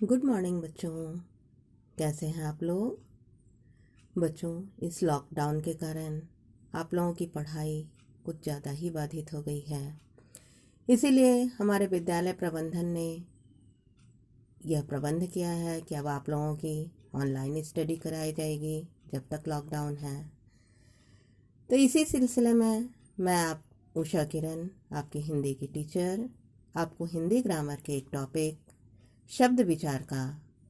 Good morning बच्चों। कैसे हैं आप लोग? बच्चों, इस लॉकडाउन के कारण आप लोगों की पढ़ाई कुछ ज़्यादा ही बाधित हो गई है। इसीलिए हमारे विद्यालय प्रबंधन ने यह प्रबंध किया है कि अब आप लोगों की ऑनलाइन स्टडी कराई जाएगी जब तक लॉकडाउन है। तो इसी सिलसिले में मैं उषा किरण, आपकी हिंदी की टीचर, आपको हिंदी ग्रामर के एक टॉपिक शब्द विचार का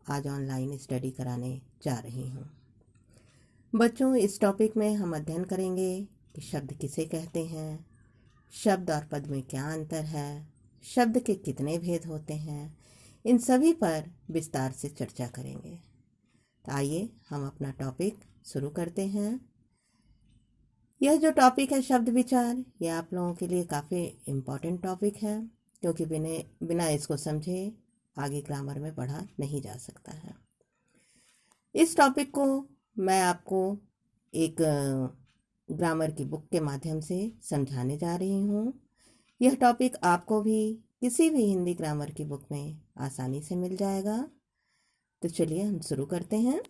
आज ऑनलाइन स्टडी कराने जा रही हूँ। बच्चों, इस टॉपिक में हम अध्ययन करेंगे कि शब्द किसे कहते हैं, शब्द और पद में क्या अंतर है, शब्द के कितने भेद होते हैं, इन सभी पर विस्तार से चर्चा करेंगे। तो आइए हम अपना टॉपिक शुरू करते हैं। यह जो टॉपिक है शब्द विचार, यह आप लोगों के लिए काफ़ी इम्पोर्टेंट टॉपिक है, क्योंकि बिना इसको समझे आगे ग्रामर में पढ़ा नहीं जा सकता है। इस टॉपिक को मैं आपको एक ग्रामर की बुक के माध्यम से समझाने जा रही हूँ। यह टॉपिक आपको भी किसी भी हिंदी ग्रामर की बुक में आसानी से मिल जाएगा। तो चलिए हम शुरू करते हैं।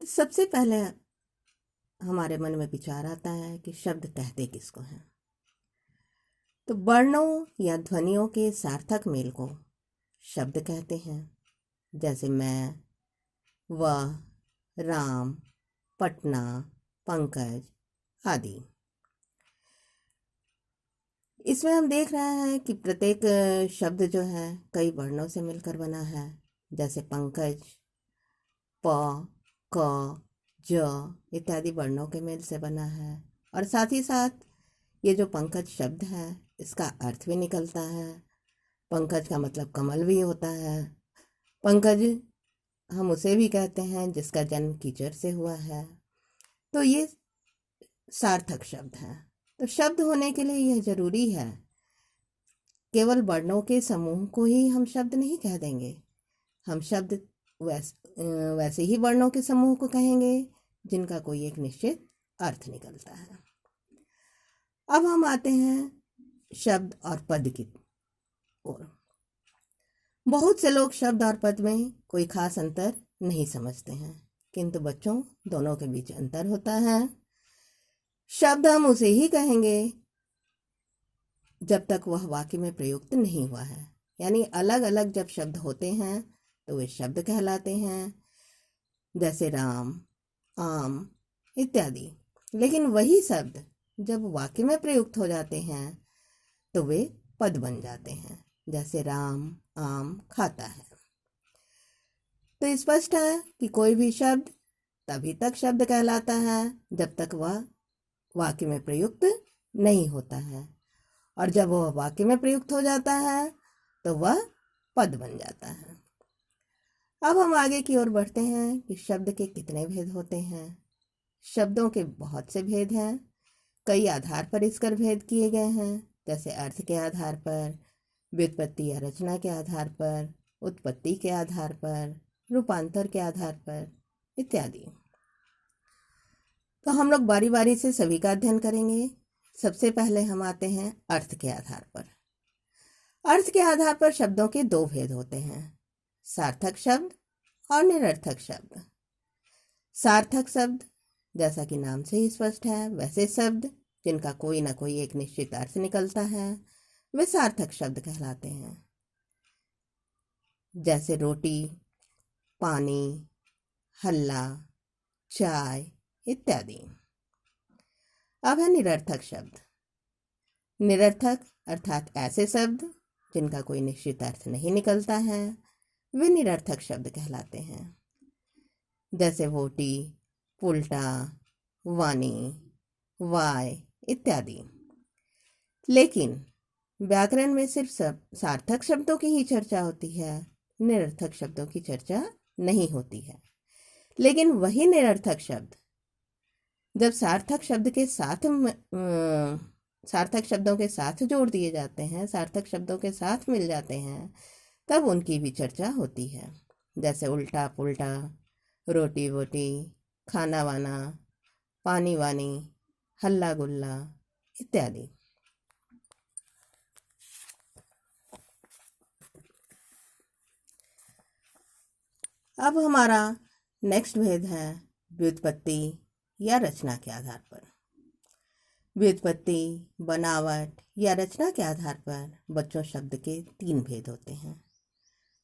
तो सबसे पहले हमारे मन में विचार आता है कि शब्द कहते किसको हैं। तो वर्णों या ध्वनियों के सार्थक मेल को शब्द कहते हैं, जैसे मैं, वह, राम, पटना, पंकज आदि। इसमें हम देख रहे हैं कि प्रत्येक शब्द जो है कई वर्णों से मिलकर बना है, जैसे पंकज प, क, ज इत्यादि वर्णों के मेल से बना है। और साथ ही साथ ये जो पंकज शब्द है इसका अर्थ भी निकलता है। पंकज का मतलब कमल भी होता है। पंकज हम उसे भी कहते हैं जिसका जन्म कीचड़ से हुआ है। तो ये सार्थक शब्द है। तो शब्द होने के लिए यह जरूरी है, केवल वर्णों के समूह को ही हम शब्द नहीं कह देंगे। हम शब्द वैसे ही वर्णों के समूह को कहेंगे जिनका कोई एक निश्चित अर्थ निकलता है। अब हम आते हैं शब्द और पद की ओर। बहुत से लोग शब्द और पद में कोई खास अंतर नहीं समझते हैं, किंतु बच्चों, दोनों के बीच अंतर होता है। शब्द हम उसे ही कहेंगे जब तक वह वाक्य में प्रयुक्त नहीं हुआ है, यानी अलग अलग जब शब्द होते हैं तो वे शब्द कहलाते हैं, जैसे राम, आम इत्यादि। लेकिन वही शब्द जब वाक्य में प्रयुक्त हो जाते हैं तो वे पद बन जाते हैं, जैसे राम आम खाता है। तो स्पष्ट है कि कोई भी शब्द तभी तक शब्द कहलाता है जब तक वह वाक्य में प्रयुक्त नहीं होता है, और जब वह वाक्य में प्रयुक्त हो जाता है तो वह पद बन जाता है। अब हम आगे की ओर बढ़ते हैं कि शब्द के कितने भेद होते हैं। शब्दों के बहुत से भेद हैं। कई आधार पर इसका भेद किए गए हैं, जैसे अर्थ के आधार पर, व्युत्पत्ति या रचना के आधार पर, उत्पत्ति के आधार पर, रूपांतर के आधार पर इत्यादि। तो हम लोग बारी बारी से सभी का अध्ययन करेंगे। सबसे पहले हम आते हैं अर्थ के आधार पर। अर्थ के आधार पर शब्दों के दो भेद होते हैं, सार्थक शब्द और निरर्थक शब्द। सार्थक शब्द, जैसा कि नाम से ही स्पष्ट है, वैसे शब्द जिनका कोई ना कोई एक निश्चित अर्थ निकलता है वे सार्थक शब्द कहलाते हैं, जैसे रोटी, पानी, हल्ला, चाय इत्यादि। अब है निरर्थक शब्द। निरर्थक अर्थात ऐसे शब्द जिनका कोई निश्चित अर्थ नहीं निकलता है, वे निरर्थक शब्द कहलाते हैं, जैसे वोटी, पुल्टा, वानी, वाय इत्यादि। लेकिन व्याकरण में सिर्फ सार्थक शब्दों की ही चर्चा होती है, निरर्थक शब्दों की चर्चा नहीं होती है। लेकिन वही निरर्थक शब्द जब सार्थक शब्दों के साथ जोड़ दिए जाते हैं, सार्थक शब्दों के साथ मिल जाते हैं, तब उनकी भी चर्चा होती है, जैसे उल्टा पुल्टा, रोटी वोटी, खाना वाना, पानी वानी हल्ला गुल्ला इत्यादि। अब हमारा नेक्स्ट भेद है व्युत्पत्ति या रचना के आधार पर। व्युत्पत्ति, बनावट या रचना के आधार पर बच्चों शब्द के 3 भेद होते हैं: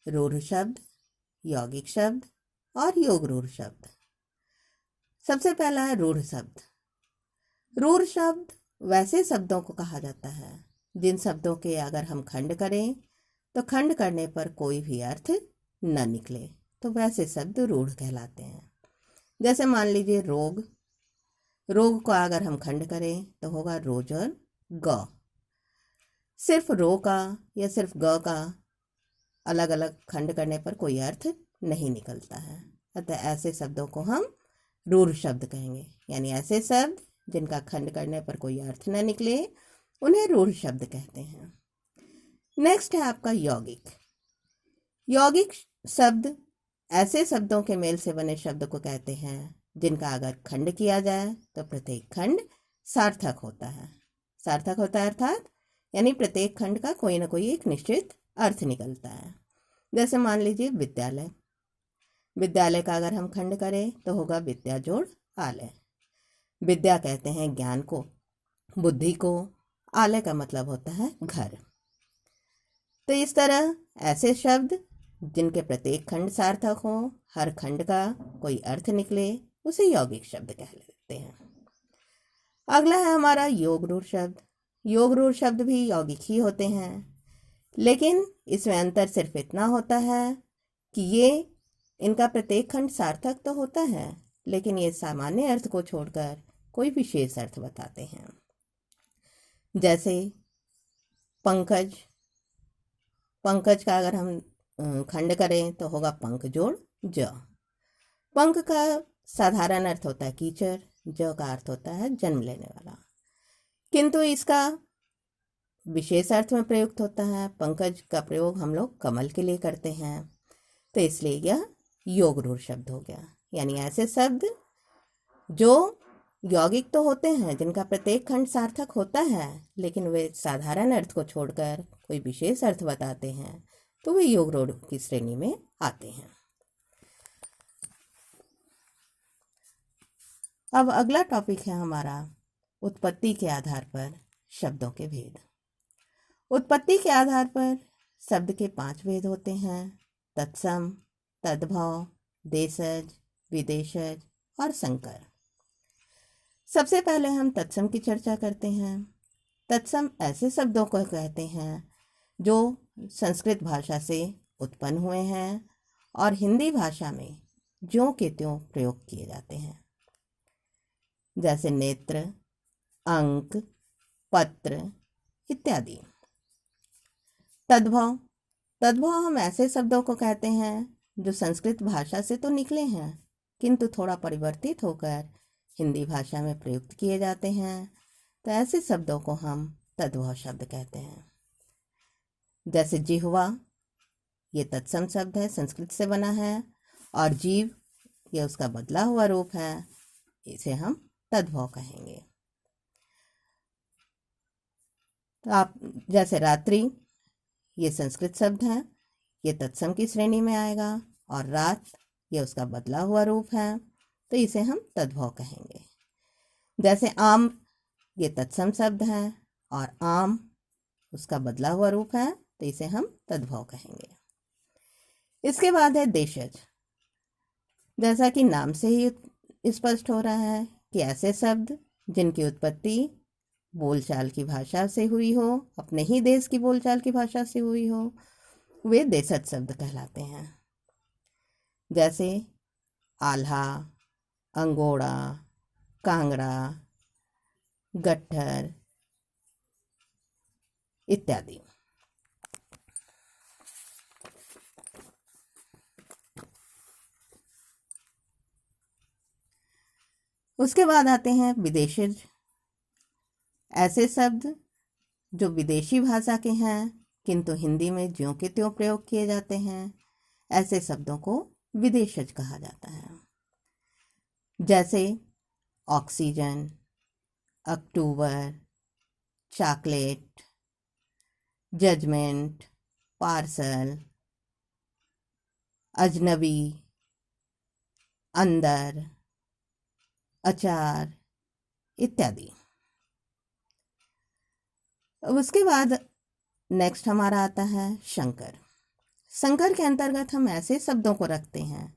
रूढ़ शब्द, यौगिक शब्द और योग रूढ़ शब्द। सबसे पहला है रूढ़ शब्द। रूढ़ शब्द वैसे शब्दों को कहा जाता है जिन शब्दों के अगर हम खंड करें तो खंड करने पर कोई भी अर्थ न निकले, तो वैसे शब्द रूढ़ कहलाते हैं। जैसे मान लीजिए रोग। रोग को अगर हम खंड करें तो होगा रोज और ग। सिर्फ रो का या सिर्फ ग का अलग अलग खंड करने पर कोई अर्थ नहीं निकलता है, अतः ऐसे शब्दों को हम रूढ़ शब्द कहेंगे। यानी ऐसे शब्द जिनका खंड करने पर कोई अर्थ न निकले उन्हें रूढ़ शब्द कहते हैं। नेक्स्ट है आपका यौगिक। यौगिक शब्द ऐसे शब्दों के मेल से बने शब्द को कहते हैं जिनका अगर खंड किया जाए तो प्रत्येक खंड सार्थक होता है। सार्थक होता है अर्थात यानी प्रत्येक खंड का कोई ना कोई एक निश्चित अर्थ निकलता है। जैसे मान लीजिए विद्यालय। विद्यालय का अगर हम खंड करें तो होगा विद्या जोड़ आलय। विद्या कहते हैं ज्ञान को, बुद्धि को, आलय का मतलब होता है घर। तो इस तरह ऐसे शब्द जिनके प्रत्येक खंड सार्थक हो, हर खंड का कोई अर्थ निकले, उसे यौगिक शब्द कह लेते हैं। अगला है हमारा योग रूढ़ शब्द। योग रूढ़ शब्द भी यौगिक ही होते हैं, लेकिन इसमें अंतर सिर्फ इतना होता है कि इनका प्रत्येक खंड सार्थक तो होता है, लेकिन ये सामान्य अर्थ को छोड़कर कोई विशेष अर्थ बताते हैं। जैसे पंकज। पंकज का अगर हम खंड करें तो होगा पंक जोड़ ज। पंक का साधारण अर्थ होता है कीचड़, ज का अर्थ होता है जन्म लेने वाला, किंतु इसका विशेष अर्थ में प्रयुक्त होता है। पंकज का प्रयोग हम लोग कमल के लिए करते हैं, तो इसलिए यह योग रूढ़ शब्द हो गया। यानी ऐसे शब्द जो यौगिक तो होते हैं, जिनका प्रत्येक खंड सार्थक होता है, लेकिन वे साधारण अर्थ को छोड़कर कोई विशेष अर्थ बताते हैं, तो वे योग रूढ़ की श्रेणी में आते हैं। अब अगला टॉपिक है हमारा उत्पत्ति के आधार पर शब्दों के भेद। उत्पत्ति के आधार पर शब्द के 5 भेद होते हैं: तत्सम, तद्भव, देशज, विदेशज और संकर। सबसे पहले हम तत्सम की चर्चा करते हैं। तत्सम ऐसे शब्दों को कहते हैं जो संस्कृत भाषा से उत्पन्न हुए हैं और हिंदी भाषा में ज्यों के त्यों प्रयोग किए जाते हैं। जैसे नेत्र, अंक, पत्र इत्यादि। तद्भव। तद्भव हम ऐसे शब्दों को कहते हैं जो संस्कृत भाषा से तो निकले हैं, किंतु थोड़ा परिवर्तित होकर हिंदी भाषा में प्रयुक्त किए जाते हैं, तो ऐसे शब्दों को हम तद्भव शब्द कहते हैं। जैसे जिह्वा, ये तत्सम शब्द है, संस्कृत से बना है, और जीव ये उसका बदला हुआ रूप है, इसे हम तद्भव कहेंगे। तो आप जैसे रात्रि, ये संस्कृत शब्द है, ये तत्सम की श्रेणी में आएगा, और रात ये उसका बदला हुआ रूप है, तो इसे हम तद्भव कहेंगे। जैसे आम, ये तत्सम शब्द है, और आम उसका बदला हुआ रूप है, तो इसे हम तद्भव कहेंगे। इसके बाद है देशज। जैसा कि नाम से ही स्पष्ट हो रहा है कि ऐसे शब्द जिनकी उत्पत्ति बोलचाल की भाषा से हुई हो, अपने ही देश की बोलचाल की भाषा से हुई हो, वे देशज शब्द कहलाते हैं। जैसे आल्हा, अंगोड़ा, कांगड़ा, गट्ठर इत्यादि। उसके बाद आते हैं विदेशज। ऐसे शब्द जो विदेशी भाषा के हैं किंतु हिंदी में ज्यों के त्यों प्रयोग किए जाते हैं, ऐसे शब्दों को विदेशज कहा जाता है। जैसे ऑक्सीजन, अक्टूबर, चॉकलेट, जजमेंट, पार्सल, अजनबी, अंदर, अचार इत्यादि। अब उसके बाद नेक्स्ट हमारा आता है संकर। संकर के अंतर्गत हम ऐसे शब्दों को रखते हैं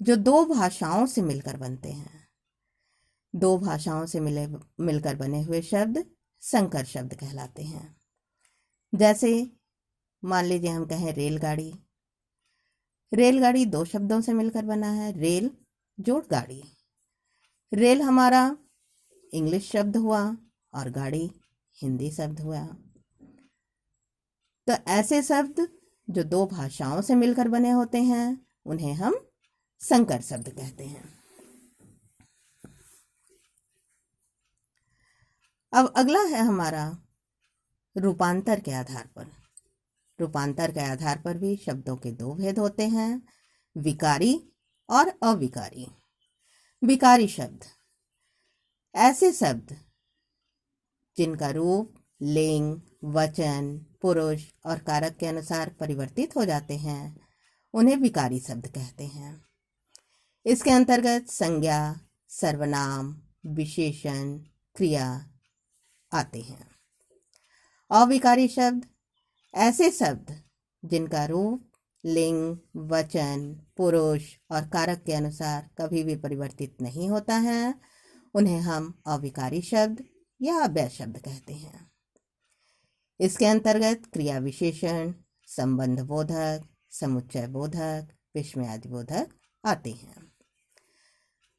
जो दो भाषाओं से मिलकर बनते हैं। दो भाषाओं से मिलकर बने हुए शब्द संकर शब्द कहलाते हैं। जैसे मान लीजिए हम कहें रेलगाड़ी। रेलगाड़ी दो शब्दों से मिलकर बना है, रेल जोड़ गाड़ी। रेल हमारा इंग्लिश शब्द हुआ और गाड़ी हिंदी शब्द हुआ। तो ऐसे शब्द जो दो भाषाओं से मिलकर बने होते हैं उन्हें हम संकर शब्द कहते हैं। अब अगला है हमारा रूपांतर के आधार पर। रूपांतर के आधार पर भी शब्दों के दो भेद होते हैं, विकारी और अविकारी। विकारी शब्द ऐसे शब्द जिनका रूप, लिंग, वचन, पुरुष और कारक के अनुसार परिवर्तित हो जाते हैं, उन्हें विकारी शब्द कहते हैं। इसके अंतर्गत संज्ञा, सर्वनाम, विशेषण, क्रिया आते हैं। अविकारी शब्द ऐसे शब्द जिनका रूप, लिंग, वचन, पुरुष और कारक के अनुसार कभी भी परिवर्तित नहीं होता है, उन्हें हम अविकारी शब्द या अव्यय शब्द कहते हैं। इसके अंतर्गत क्रिया विशेषण, संबंध बोधक, समुच्चय बोधक, विस्मयादि बोधक आते हैं।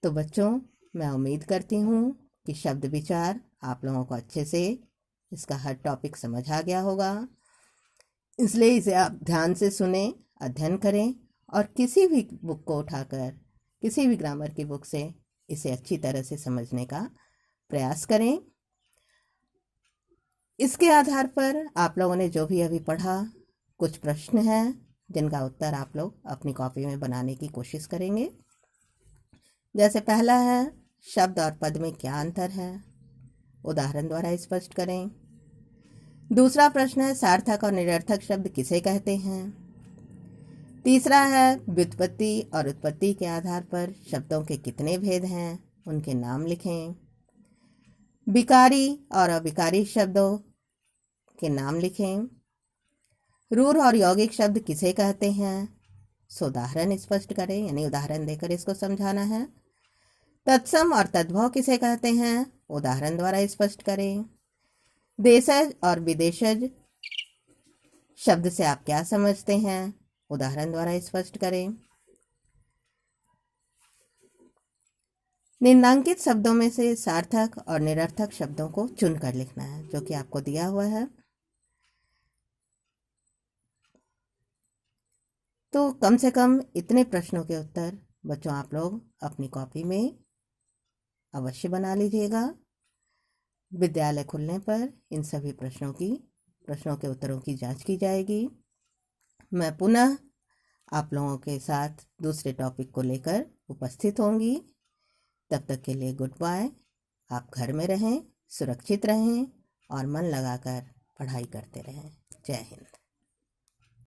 तो बच्चों, मैं उम्मीद करती हूँ कि शब्द विचार आप लोगों को अच्छे से इसका हर टॉपिक समझ आ गया होगा। इसलिए इसे आप ध्यान से सुने, अध्ययन करें और किसी भी बुक को उठाकर, किसी भी ग्रामर की बुक से इसे अच्छी तरह से समझने का प्रयास करें। इसके आधार पर आप लोगों ने जो भी अभी पढ़ा, कुछ प्रश्न हैं जिनका उत्तर आप लोग अपनी कॉपी में बनाने की कोशिश करेंगे। जैसे पहला है, शब्द और पद में क्या अंतर है, उदाहरण द्वारा स्पष्ट करें। दूसरा प्रश्न है, सार्थक और निरर्थक शब्द किसे कहते हैं। तीसरा है, व्युत्पत्ति और उत्पत्ति के आधार पर शब्दों के कितने भेद हैं, उनके नाम लिखें। विकारी और अविकारी शब्दों के नाम लिखें। रूढ़ और यौगिक शब्द किसे कहते हैं, उदाहरण स्पष्ट करें, यानी उदाहरण देकर इसको समझाना है। तत्सम और तद्भव किसे कहते हैं, उदाहरण द्वारा स्पष्ट करें। देशज और विदेशज शब्द से आप क्या समझते हैं, उदाहरण द्वारा स्पष्ट करें। निम्नांकित शब्दों में से सार्थक और निरर्थक शब्दों को चुनकर लिखना है, जो कि आपको दिया हुआ है। तो कम से कम इतने प्रश्नों के उत्तर बच्चों आप लोग अपनी कॉपी में अवश्य बना लीजिएगा। विद्यालय खुलने पर इन सभी प्रश्नों के उत्तरों की जांच की जाएगी। मैं पुनः आप लोगों के साथ दूसरे टॉपिक को लेकर उपस्थित होंगी। तब तक के लिए गुड बाय। आप घर में रहें, सुरक्षित रहें और मन लगाकर पढ़ाई करते रहें। जय हिंद।